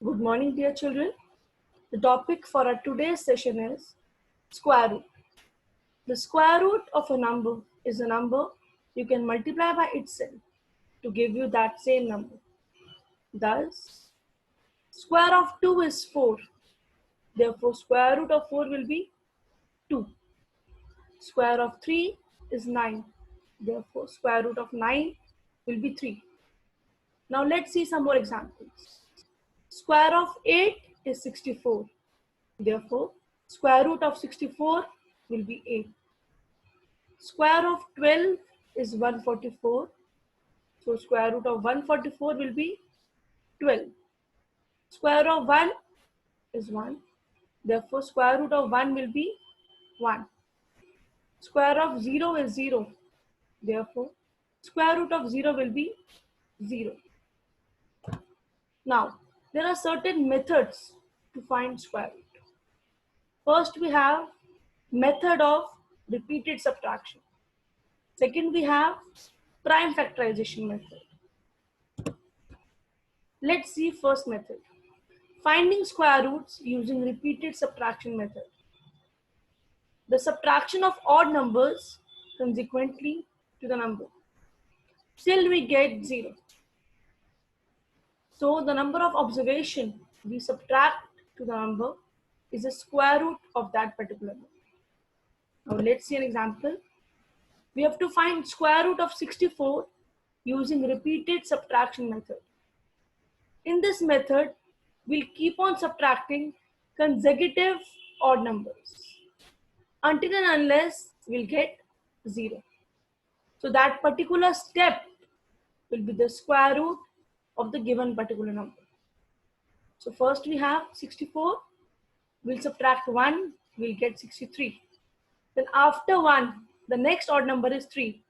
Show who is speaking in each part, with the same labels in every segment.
Speaker 1: Good morning, dear children. The topic for our today's session is square root. The square root of a number is a number you can multiply by itself to give you that same number. Thus, square of 2 is 4. Therefore, square root of 4 will be 2. Square of 3 is 9. Therefore, square root of 9 will be 3. Now, let's see some more examples. Square of 8 is 64. Therefore, square root of 64 will be 8. Square of 12 is 144. So, square root of 144 will be 12. Square of 1 is 1. Therefore, square root of 1 will be 1. Square of 0 is 0. Therefore, square root of 0 will be 0. Now, there are certain methods to find square root. First, we have method of repeated subtraction. Second, we have prime factorization method. Let's see first method. Finding square roots using repeated subtraction method. The subtraction of odd numbers consequently to the number till we get 0. So the number of observation we subtract to the number is the square root of that particular number. Now let's see an example. We have to find square root of 64 using repeated subtraction method. In this method, we'll keep on subtracting consecutive odd numbers until and unless we'll get 0. So that particular step will be the square root of the given particular number. So first we have 64, we'll subtract 1, we'll get 63. Then after 1, the next odd number is 3.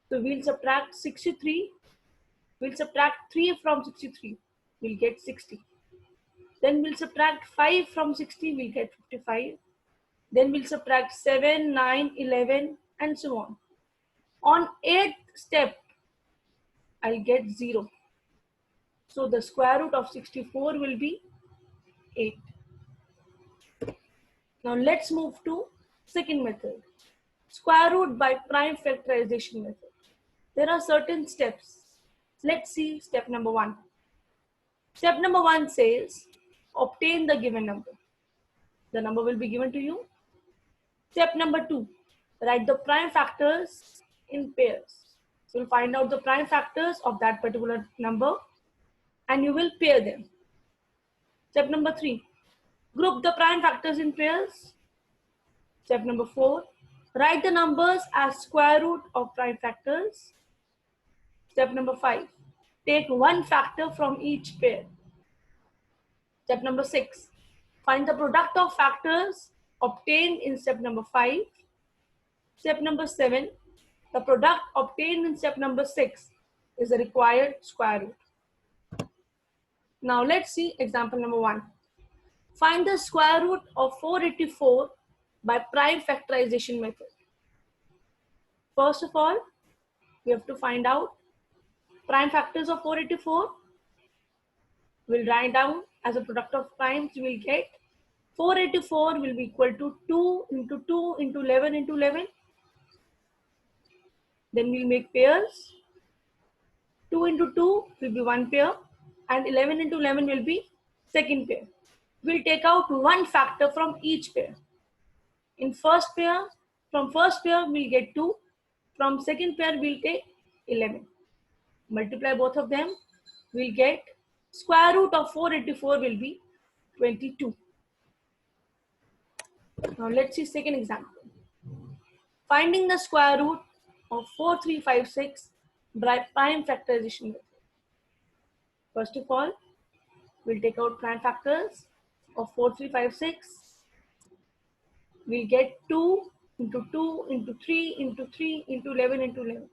Speaker 1: So we'll subtract 63, we'll subtract 3 from 63, we'll get 60. Then we'll subtract 5 from 60, we'll get 55. Then we'll subtract 7, 9, 11 and so on. On 8th step, I'll get 0. So the square root of 64 will be 8. Now let's move to second method. Square root by prime factorization method. There are certain steps. Let's see step number 1. Step number 1 says, obtain the given number. The number will be given to you. Step number 2, write the prime factors in pairs. So you'll find out the prime factors of that particular number and you will pair them. Step number 3, group the prime factors in pairs. Step number 4, write the numbers as square root of prime factors. Step number 5, take one factor from each pair. Step number 6, find the product of factors obtained in step number 5. Step number 7, the product obtained in step number 6 is the required square root. Now let's see example number 1. Find the square root of 484 by prime factorization method. First of all, we have to find out prime factors of 484. We'll write down as a product of primes, we will get 484 will be equal to 2 into 2 into 11 into 11. Then we'll make pairs. 2 into 2 will be one pair and 11 into 11 will be second pair. We'll take out one factor from each pair. In first pair, from first pair we'll get 2. From second pair we'll take 11. Multiply both of them. We'll get square root of 484 will be 22. Now let's see second example. Finding the square root of 4356 by prime factorization method. First of all, we'll take out prime factors of 4356. We'll get 2 into 2 into 3 into 3 into 11 into 11.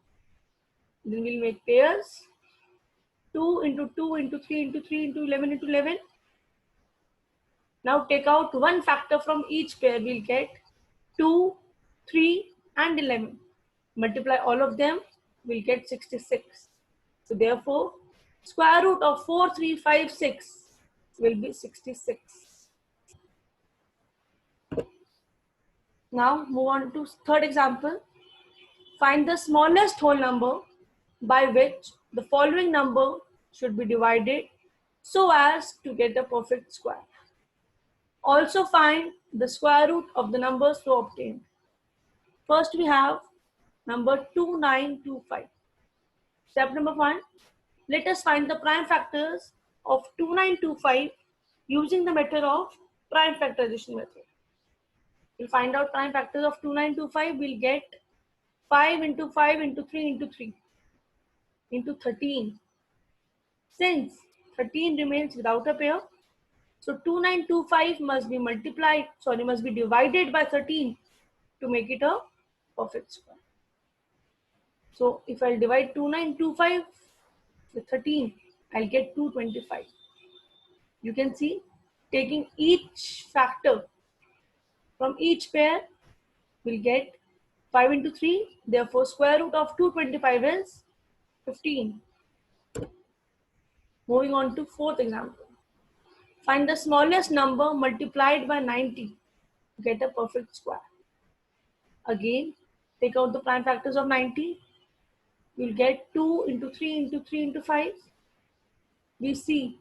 Speaker 1: Then we'll make pairs. 2 into 2 into 3 into 3 into 11 into 11. Now take out one factor from each pair. We'll get 2, 3 and 11. Multiply all of them. We'll get 66. So therefore, square root of 4356 will be 66. Now move on to third example. Find the smallest whole number by which the following number should be divided so as to get a perfect square. Also find the square root of the numbers so obtained. First we have number 2925. Step number 1. Let us find the prime factors of 2925 using the method of prime factorization method. We'll find out prime factors of 2925. We'll get 5 into 5 into 3 into 3 into 13. Since 13 remains without a pair, so 2925 must be divided by 13 to make it a perfect square. So if I'll divide 2925 with 13, I'll get 225. You can see, taking each factor from each pair, we'll get 5 into 3. Therefore, square root of 225 is 15. Moving on to fourth example. Find the smallest number multiplied by 90 to get a perfect square. Again, take out the prime factors of 90. We'll get 2 into 3 into 3 into 5. We see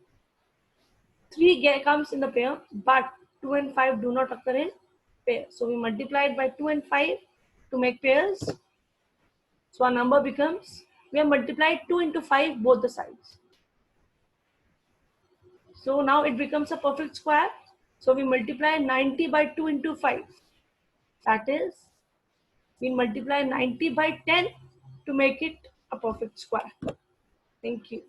Speaker 1: 3 comes in the pair, but 2 and 5 do not occur in pair. So we multiply it by 2 and 5 to make pairs. So our number becomes, we have multiplied 2 into 5 both the sides. So now it becomes a perfect square. So we multiply 90 by 2 into 5. That is, we multiply 90 by 10 to make it a perfect square. Thank you.